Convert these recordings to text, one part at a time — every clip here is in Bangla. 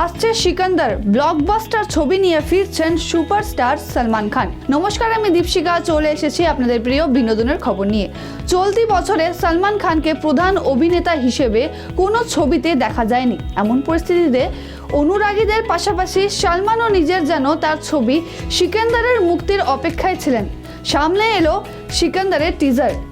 আসছে সিকান্দার ব্লকবাস্টার ছবি নিয়ে ফিরছেন সুপারস্টার সলমান খান। নমস্কার, আমি দীপশিকা চলে এসেছি আপনাদের প্রিয় বিনোদনের খবর নিয়ে। চলতি বছরে সলমান খানকে প্রধান অভিনেতা হিসেবে কোনো ছবিতে দেখা যায়নি। এমন পরিস্থিতিতে অনুরাগীদের পাশাপাশি সলমানও নিজের যেন তার ছবি সিকান্দারের মুক্তির অপেক্ষায় ছিলেন। সামনে এলো সিকান্দারের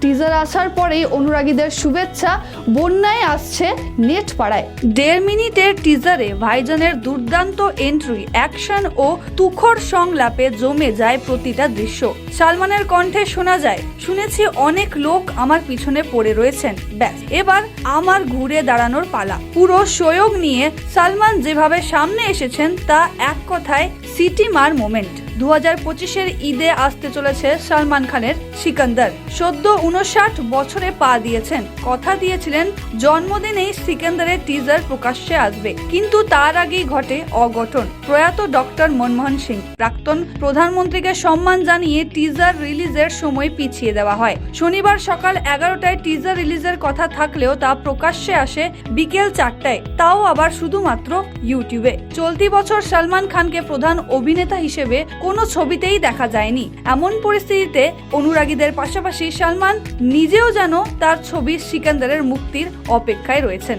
টিজার আসার পরেই অনুরাগীদের শুভেচ্ছা বন্যায় আসছে নেট পাড়ায়। 1.5 মিনিটের টিজারে ভাইজানের দুর্দান্ত এন্ট্রি, অ্যাকশন ও তুখর সংলাপে জমে যায় প্রতিটা দৃশ্য। সলমানের কণ্ঠে শোনা যায়, শুনেছি অনেক লোক আমার পিছনে পড়ে রয়েছেন, ব্যাস এবার আমার ঘুরে দাঁড়ানোর পালা। পুরো শোয়গ নিয়ে সলমান যেভাবে সামনে এসেছেন তা এক কথায় সিটি মার মোমেন্ট। 2025-এর ঈদে আসতে চলেছে সলমান খানের সিকান্দার। সদ্য 59 বছরে পা দিয়েছেন, কথা দিয়েছিলেন জন্মদিনেই সিকান্দারের টিজার প্রকাশ্যে আসবে, কিন্তু তার আগেই ঘটে অঘটন। প্রয়াত ডক্টর মনমোহন সিং প্রাক্তন প্রধানমন্ত্রীকে সম্মান জানিয়ে টিজার রিলিজের সময় পিছিয়ে দেওয়া হয়। শনিবার সকাল 11টায় টিজার রিলিজের কথা থাকলেও তা প্রকাশ্যে আসে বিকেল 4টায়, তাও আবার শুধুমাত্র ইউটিউবে। চলতি বছর সলমান খানকে প্রধান অভিনেতা হিসেবে কোনো ছবিতেই দেখা যায়নি। এমন পরিস্থিতিতে অনুরাগীদের পাশাপাশি সলমান নিজেও যেন তার ছবি সিকান্দারের মুক্তির অপেক্ষায় রয়েছেন।